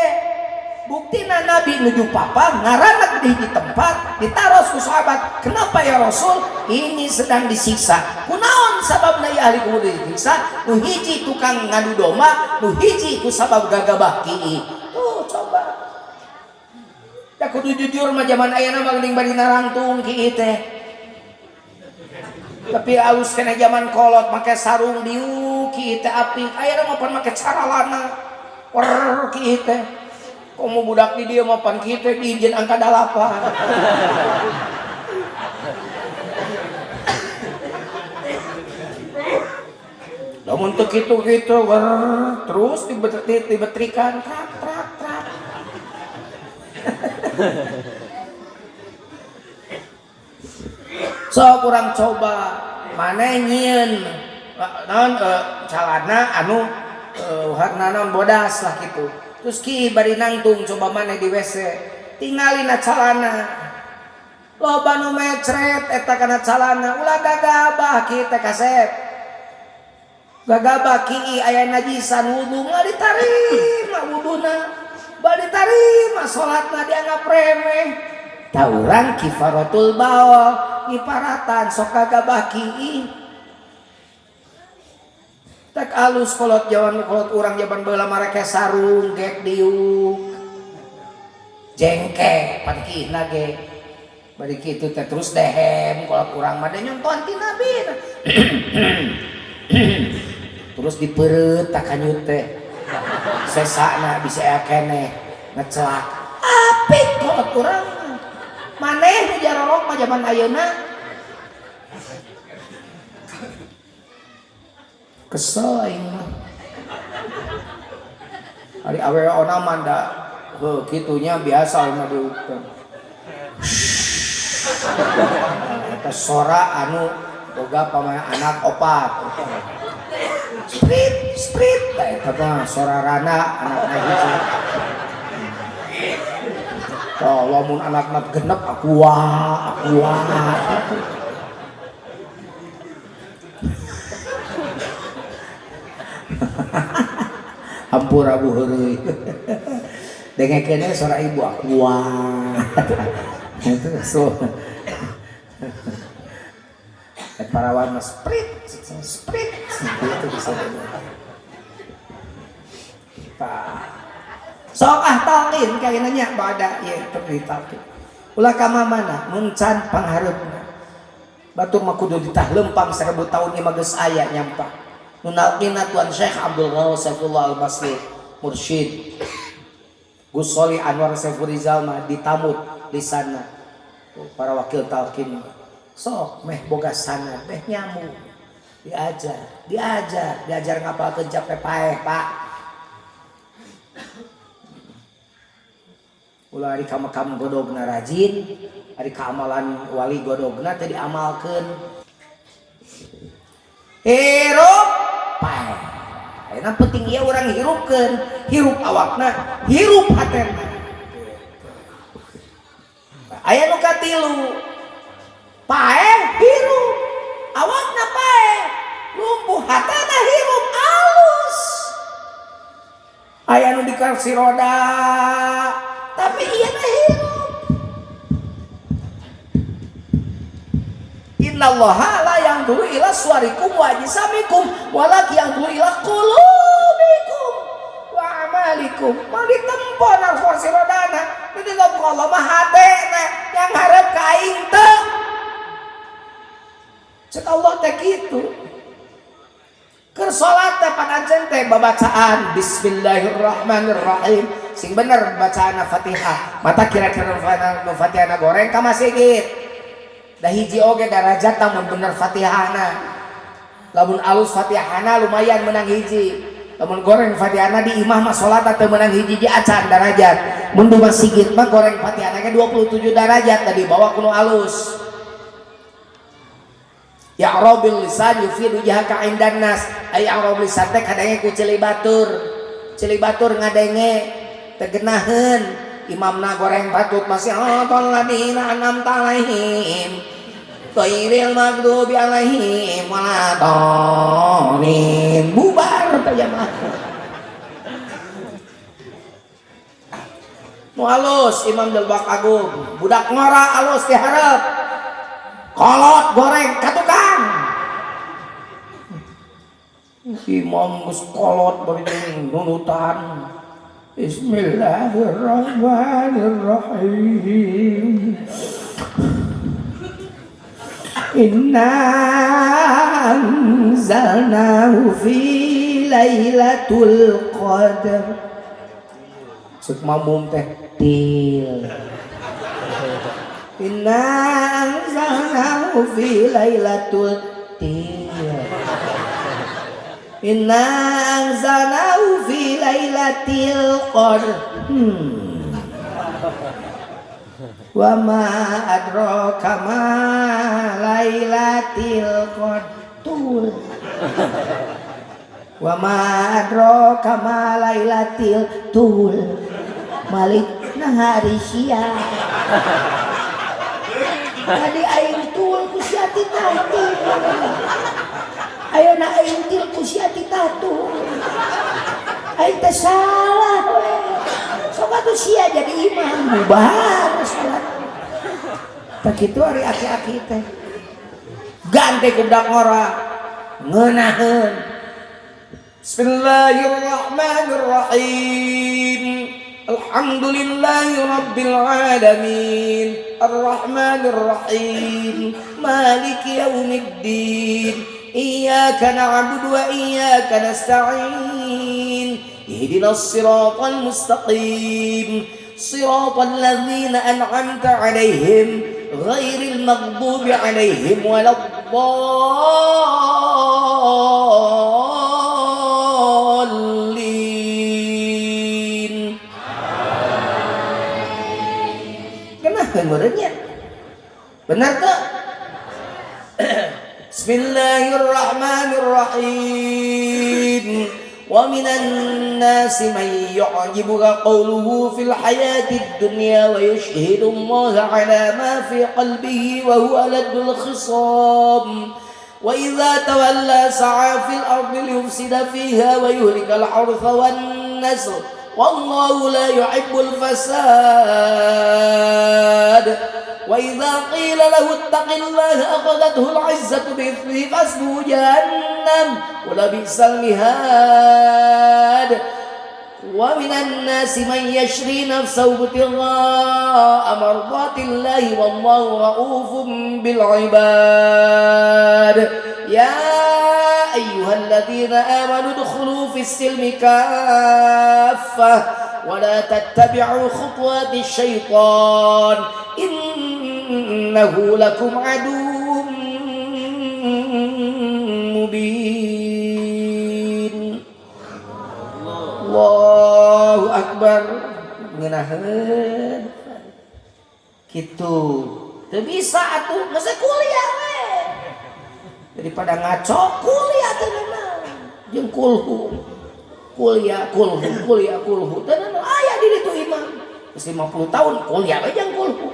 buktina Nabi nuju papa ngaranak di tempat ditaros ku sahabat kenapa ya Rasul ini sedang disiksa kunaon sababna ya ahli kudu disiksa nu hiji tukang ngadu domba nu hiji ku sabab gagabah ki tuh coba da kudu jujur mah zaman ayeuna mah geuning bari narangtung ki teh tapi alus kena zaman kolot make sarung diu ki teh apik ayeuna mah pan make caralana wer ki teh komo budak di dia mapan kita di izin angka 8 lamun teu kitu-kitu terus dibetrikan trak so kurang coba mana nyieun naon calana anu warna naon bodas lah gitu terus ki bari nangtung coba mana di WC tinggalina calana loba nu mecret eta kana calana ulah gagabah kita kasep gagabah ki aya najisan wudu nggak ditarima wuduna bari tarima salatna dianggap remeh tah urang kifaratul bawl iparatan sok gagabah ki tak alus kolot orang jaman beula mareke sarung gek diuk jengke padikina ge bari kitu teh terus dehem kolot urang mah nyontoan ti Nabi terus dipeureut tak kanyut teh sesana bisa aya keneh ngecelak apik kolot urang maneh nu jarolok mah jaman ayeuna kesel aing mah ari awewe ona manda heuh kitunya biasa mah diukeun eta sora anu boga pamana anak opat sprit eta mah sorarana anakna hiji lamun anakna genep aku hampura buheureui dengekeun suara ibu aku itu so para warna sprit itu bisa sok talqin kayaknya nya bada ieu talqin ulah ka mana mun can panghareupna batur mah kudu ditah lempang 1000 tahun ieu mah geus aya nyampah nu nalqina tuan Syekh Abdul Ghaus Saifullah Al-Basri mursyid Gus Soli Anwar Saiful Rizal mah ditamut di sana para wakil talqin sok meh boga sanad meh nyamuk diajar ngapalkeun capek paeh Pak ulah ari ka makam godogna rajin ari ka amalan wali godogna teh diamalkeun hirup paeh ayeuna penting ieu urang hirupkeun hirup awakna hirup hatena aya nu katilu paeh hirup awakna paeh lumpuh hatana hirup alus aya nu di kursi roda tapi ieu mah hirup innallaha la yanzuru ila suwarikum wa ajsamikum walakin yanzuru ila qulubikum wa amalikum mali tempo nang kursi rodana jadi ngomong Allah mah hatena yang harap ka aing teu cek Allah teh kitu keur salat teh panajen teh babacaan bismillahirrahmanirrahim sing bener bacaana Fatihah mata kira-kira nu Fatihahna goreng ka masjid da hiji oge darajat mun bener Fatihahna lamun alus Fatihahna lumayan menang hiji lamun goreng Fatihahna di imah mah salat teh menang hiji di acan darajat mun di masjid mah goreng Fatihahna ge 27 darajat tadi bawa kuno alus ya arabil lisan yufidu jahaka indan nas ay arabil lisan teh kadenge ku celibatur ngadenge tegenaheun imamna goreng patut masih tol ladina anam talaihim ghairil maghdubi alaihim waladhdallin bubar teh jamaah nu alus Imam Jalbak Agung budak ngora alus diharap kolot goreng ka tukang imam geus kolot bari nunutan bismillahirrahmanirrahim inna anzalnahu fi lailatul qadar cek mamum teh til inna anzalnahu fi lailatul qadar inna anzalnahu fi lailatul qadar wa ma adraka ma lailatul qadar wa ma adraka ma lailatul qadar malik nahari sia tadi aing tul ku sia ti tatu ayeuna aing til ku sia ti tatu aing teh salah we sok atuh sia jadi imam bubar salat tah kitu ari aki-aki teh gante ku budak ngora ngeunaheun bismillahirrahmanirrahim alhamdulillahi rabbil alamin arrahmanir rahim maliki yaumiddin iyyaka na'budu wa iyyaka nasta'in ihdinas siratal mustaqim siratal ladzina an'amta 'alaihim ghairil maghdubi 'alaihim waladdallin. Kenapa muridnya? Benar tak? Bismillahirrahmanirrahim. Wa minan nasi man yu'jibuka qawluhu fil hayatid dunya wa yushhidu Allah ala ma fi qalbihi wa huwa ladul khisam. Wa idza tawalla sa'a fil ardi liyufsida fiha wa yuhlikal hartha wan nasl. Wallahu la yuhibbul fasad. Wa idza qila lahu ittaqillaha akhadhathu al-'izzatu bi ithmihi fasbuhu jahannam wa la bi'sal mihad. Wa minan nasi man yashri nafsahu ibtigha'a mardatillahi wallahu ra'ufun bil 'ibad. Ya ayyuhalladzina amanu udkhulu fis silmi kaffah wa la tattabi'u khutuwatis syaitan innahu lakum aduwwun mubin. Allahu akbar. Ngeunaheun kitu teu bisa atuh geus kuliah we daripada ngaco kuliah teh jeung kulhu kuliah kulhu teh aya di ditu imam geus 50 tahun kuliah we jeung kulhu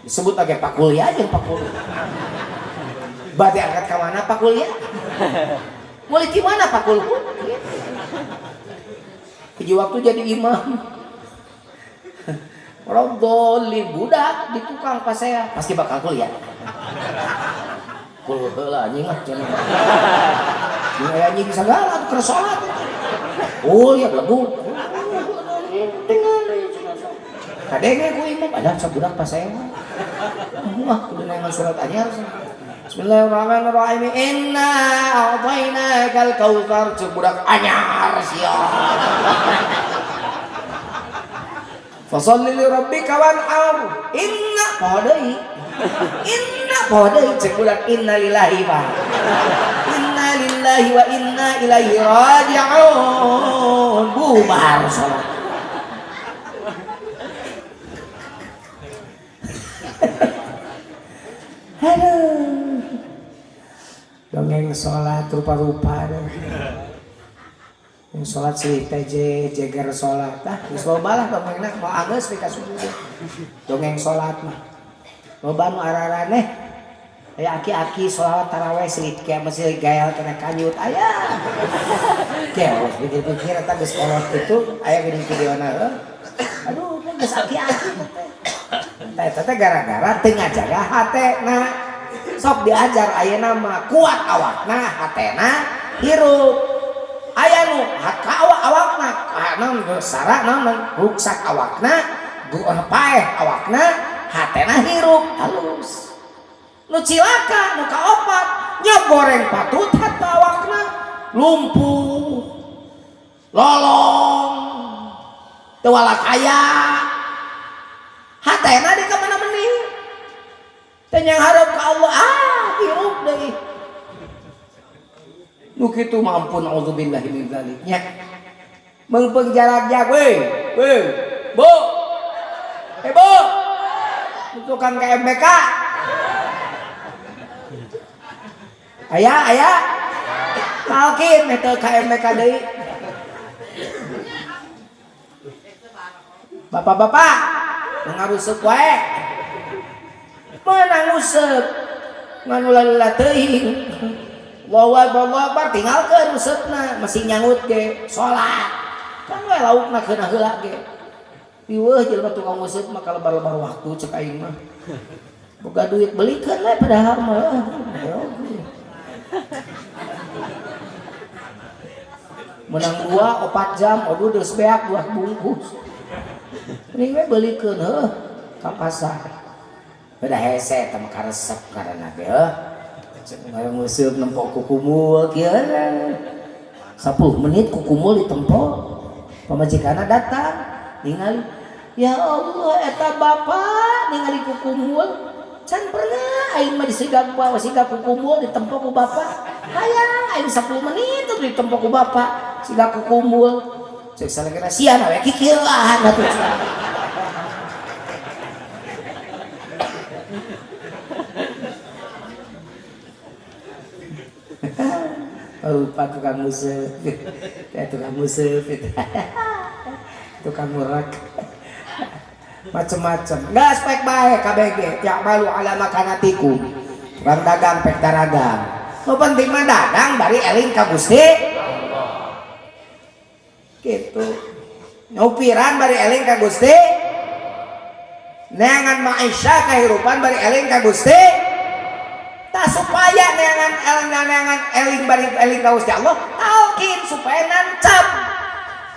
disebut lagi pak kuliah jeung pak kulhu berarti angkat ka mana pak kuliah mulai di mana pak kulhu hiji waktu jadi imam orang dolim budak di tukang pasea pasti bakal kuliah kulhu heula anjing mah cenah jeung aya anjing sagala keur salat kuliah lebu kadenge ku imam ada sabudak pasea mah kudu nengan surat anyar. Bismillahirrahmanirrahim. Inna a'tainakal kautsar ceuk budak anyar sia. Fasholli li rabbika wanhar. Inna podai ceuk budak inna lillahi wa inna ilaihi raji'un. Bubar salat. Aduh. Dongeng sholat rupa-rupa yang sholat silih teje jeger sholat geus loba lah dongengna mau anggeus dika sujud dongeng sholat mah loba nu araraneh aya aki-aki sholawat tarawih silih kayak masih gayal kena kanyut aya keos pikir-pikir eta geus kolot kitu aya geuning videona aduh geus aki-aki eta teh gara-gara teu ngajaga hatena sok diajar ayeuna mah kuat awakna hatena hirup aya nu awakna naon sara naon ruksak awakna paeh awakna hatena hirup halus nu cilaka nu kaopat nyogoreng patutat ka awakna lumpuh lolong teu walak aya hatena di kamana mending teh yang harap ka Allah hirup deui nu kitu mampun auzubillahi min dzalik nya meungpeung jarak-jarak we bu bu tukang KMBK aya kalkin eta KMBK deui bapak-bapak ngaruseup wae mana nguseup nganu lalala teuing Allahu Akbar tinggalkeun useupna masih nyangut ge salat kan we laukna keunah heula ge piweuh jelema tukang nguseup mah kalebar-lebar waktu cek aing mah boga duit belikeun we padahal mah menang 2 4 jam aduh geus beak 2 bungkus mending we belikeun heuh ka pasar beda hese teh karesep karena ge ngarang nguseup nempok kukumul kieu 10 menit kukumul ditempo pamajikanna datang ningali ya Allah eta bapak ningali kukumul can pernah aing mah disigap kukumul ditempo ku bapak hayang aing 10 menit tuh ditempo ku bapak siga kukumul ceuk salehna sia we kikieuan atuh Rupa tukang musep, tukang musep, tukang murak, macem-macem. Nggak aspek baik KBG, yang malu ala makanatiku, tukang dagang pek daragang. No penting mah dagang, bari eling ka Gusti. Gitu. Nyupiran bari eling ka Gusti. Neangan maisha kehidupan bari eling ka Gusti. Tak supaya neangan eling bari eling ka Gusti Allah, talkin supaya nancap.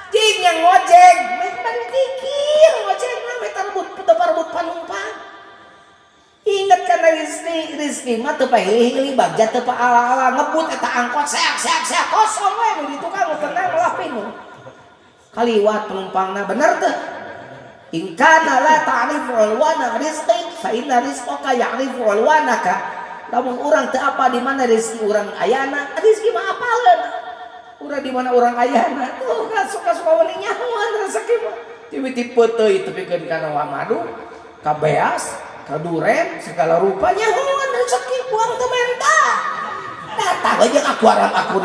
Jing yang ngojek, bari dikir ngojek mah rebut panumpang. Ingat kana rizki mah teu pahili bagja teu ala-ala ngebut eta angkot seak kosong we nu ditu kan tenang lah pinu. Kaliwat penumpangna bener teu? In kana la ta'rifu alwana rizqi fa inna rizqaka ya'rifu alwanaka. Lamun urang teu apa di mana rezeki urang ayana, rezeki mah apaleun. Urang di mana urang ayana, tuh kan suka-suka wani nyahoan rezeki mah. Tiba-tiba teuy tepikeun kana madu, ka beas, ka duren, segala rupa nyahoan rezeki buang teu menta. Datang aja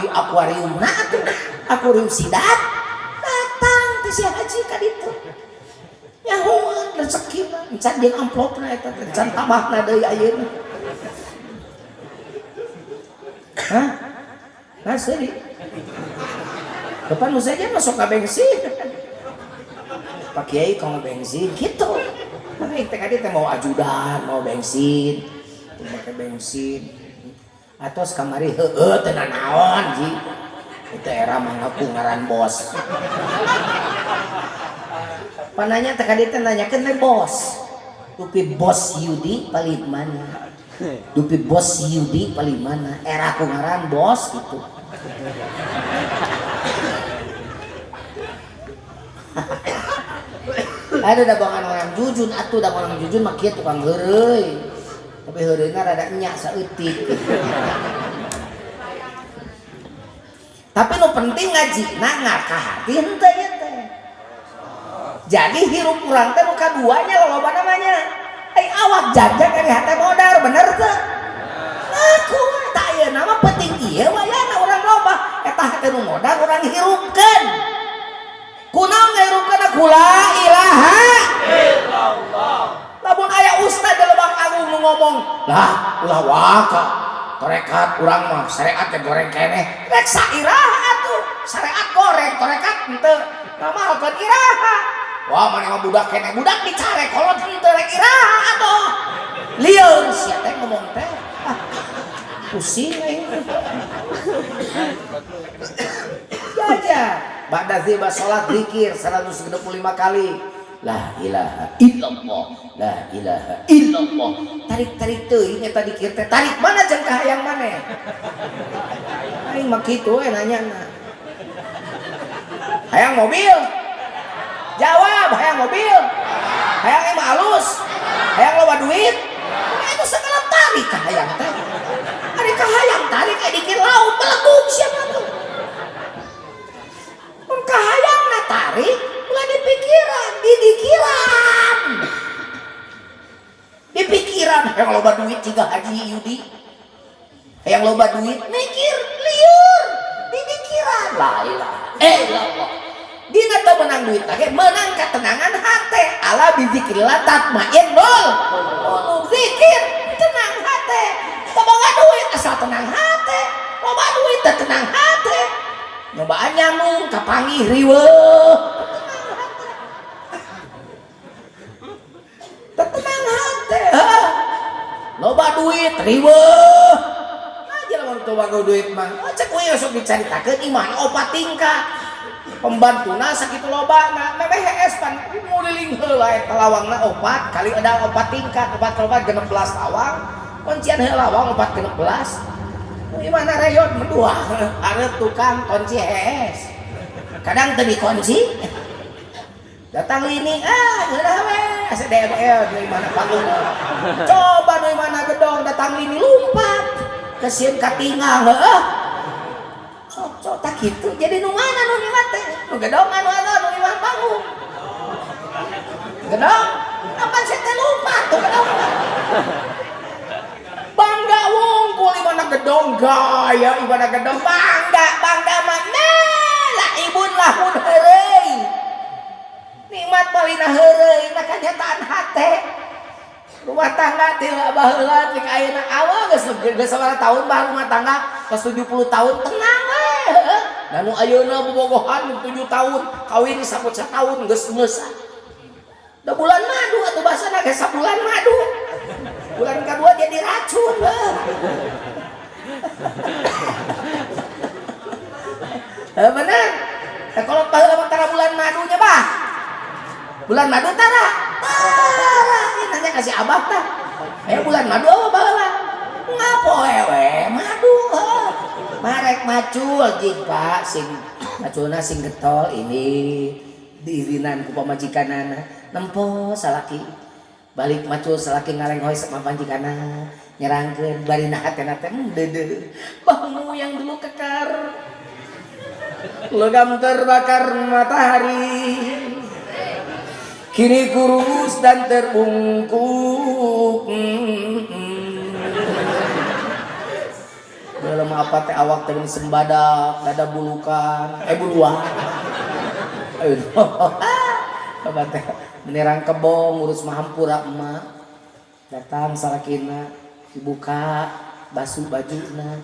akuariumna atuh, akuarium sidat. Datang teh si haji ka ditu. Nyahoan rezeki mah, encan jeung amplopna eta, encan tambahna deui ayeuna. Hah? Nah seri depan saja masuk ke bensin Pak Kiai kalau bensin gitu tapi tadi mau ajudan mau bensin pakai bensin atau kamari tenan naon ji itu era mengaku ngaran bos pananya tadi nanyakan bos tapi bos Yudi paling mana Dupi bos Yudi paling mana? Era aku ngaran bos gitu. Ada dabangan orang jujun, atuh dabangan orang jujun mah kieu tukang heureuy. Tapi heureuyna rada enyak saeutik. Tapi nu penting ngajina ngakahati henteu ya teh. Jadi hirup urang teh nu kaduanya loba namanya. Awak jajak dari hati modal bener tuh aku tak ya nama penting iya wayana orang loba eta hati modal orang hirupkan kunaon ngahirupkan aku la ilaha illallah lamun aya ustad di Lebak Agung ngomong lah ulah waka torekat urang mah syariat goreng keneh rek sairaha atuh syariat goreng torekat henteu ngamalkeun iraha. Wah mana mah budak kene budak dicare kolot henteu rek iraha atuh. Lieur sia teh ngomong teh. Pusing aing. Jaja ba'da ziba salat zikir 165 kali. La ilaha illallah. La ilaha illallah. Tarik-tarik teuing eta dikir teh. Tarik mana jeung kahayang maneh? Aing mah kitu we nanyana. Hayang mobil. Jawab, hayang mobil, hayang emang halus, hayang loba duit, itu segala tarik kah hayang teh, hari kah hayang tarik kayak dikir laut melengkung siapa tuh, pun kah hayang na tarik, ulah di pikiran, hayang loba duit juga Haji Yudi, hayang loba duit mikir liur, di pikiran, la ilaha illallah. Dina teu menang duit lagi menang ketenangan hati ala bizikrillah tatmainnul zikir tenang hati boga duit asal tenang hati loba duit teu tenang hati nyobaan nyamung kapangih riweuh tenang hati loba duit riweuh aja lamun teu boga duit mah cek we sok dicaritakeun iman opat tingkat pembantuna sakitu lobana memeh hees pan muliling heula eta lawangna 4 kali ada 4 tingkat 4 16 lawang kuncian heula lawang 4 16 di mana rayot mendua ada tukang kunci hees kadang teu dikunci datang lini geurah we asa DML dari mana panggung coba dari mana gedong datang lini lumpat kesieun katingang heuh sok tak gitu jadi nu mana nu liwat teh nu gedong anu liwat panggung gedong apa saya teh lupa tuh gedong bangga wungkul di mana gedong gedong gaya ibadah gedong bangga mana lah ibun lahun heureuy nikmat palina heureuy na kanyataan hate rumah tangga tila baheula cek ayeuna awal geus sabaraha tahun baru rumah tangga ke 70 tahun tenang we nu ayeuna bobogohan 7 tahun kawin saput satahun geus ngeusa da bulan madu atuh basana geus sabulan madu bulan kedua jadi racun bener kalau tara bulan madunya bah bulan madu tara ini nanya kasih abah tah bulan madu apa baheula ngapo wewe madu marek macul jing pak sing maculna sing getol ini diirinan ku pamajikanana nempo salaki balik macul salaki ngalenghoy sama panjikana nyerangkeun bari nahatena teh dede bahmu yang dulu kekar logam terbakar matahari kini kurus dan terbungkuk dalam apa teh awak teh sembadak dada bulukan buluan apa teh menerang kebong urus mahampura emak datang salakina dibuka basuh bajuna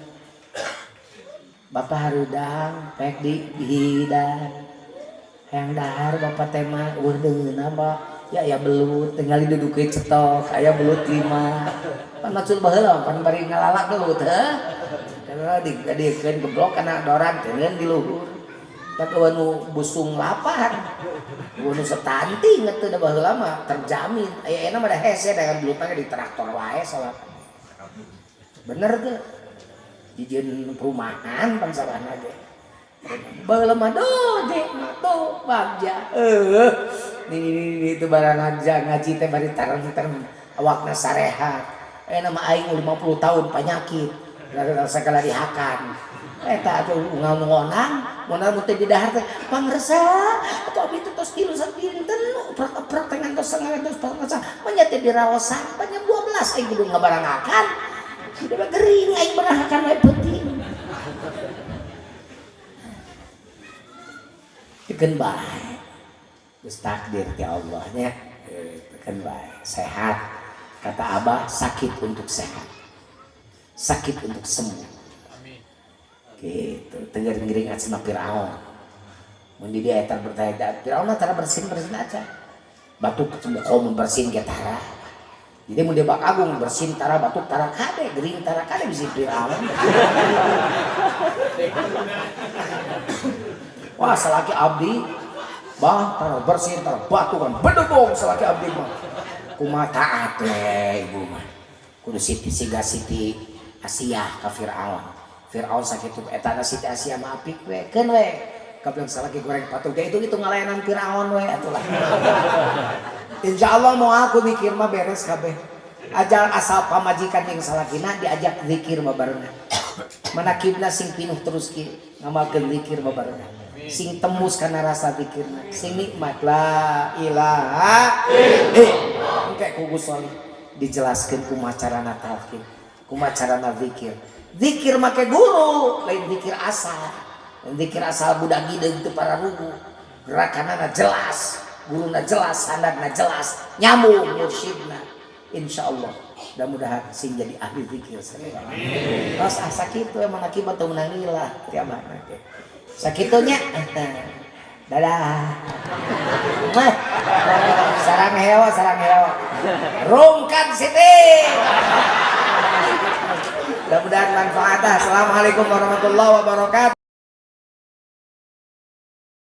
bapak harudang pek dihidang yang dahar bapak tema urdeuna mbak ya belut tinggal didudukeun cetok aya belut 5 pan macul baheula pan bari ngalalak belut heuh kana digedikeun geblok kana doran teuneun di luhur tak nu busung lapar nu setanti ngeteu da baheula mah terjamin aya mah da hese da belutna di traktor wae salat bener teu dijieun perumahan pan sabana ge baheula mah doje tuh bagja ini itu barang aja ngaji teh bari tarang awakna sarehat nama aing 50 tahun penyakit segala dihakan eta atuh ngonang mun teh di dahar teh pangresah atuh abi teh tos tilu sapinten prak teh ngantos sangarantos pangresah nya teh diraosan nya 12 aing kudu ngabarangakan udah gering aing barahakan wae penting dikeun bae geus takdir ti Allah nya dikeun bae sehat kata abah sakit untuk sehat sakit untuk sembuh gitu tengger ngiring atsna Firaun mun di dia eta bertanya Firaun tara bersin aja batuk kaum bersin ge tara jadi mun dia bak agung bersin tara batuk tara kade gering tara kade bisi Firaun wah salaki abdi bah tara bersin tara batuk kan bedebong salaki abdi mah kumaha taat we ibu mah kudu Siti Asia ka Firaun sakitu eta Siti Asia mah apik we keun we kabilang salaki goreng patung itu ngalayanan Firaun we atulah insyaallah mau aku mikir mah beres kabeh ajal asal pamajikan yang salakina diajak zikir mah barengan manakibna sing pinuh terus ki ngamalkeun zikir mah barengan sing tembus kana rasa zikirna sing nikmat la ilaha illallah engke ku Gus Solih dijelaskeun kumaha carana talqin kumaha carana zikir zikir make guru lain zikir asal budak gideung teu para rugu gerakanana jelas guruna jelas sanadna jelas nyambung mursyidna insyaallah mudah-mudahan sing jadi ahli zikir sakit tos asa kitu emang akibat teu menang ngilah tiap mana teh sakitunya dadah sarang hewa rungkan Siti mudah-mudahan manfaat. Assalamualaikum warahmatullahi wabarakatuh.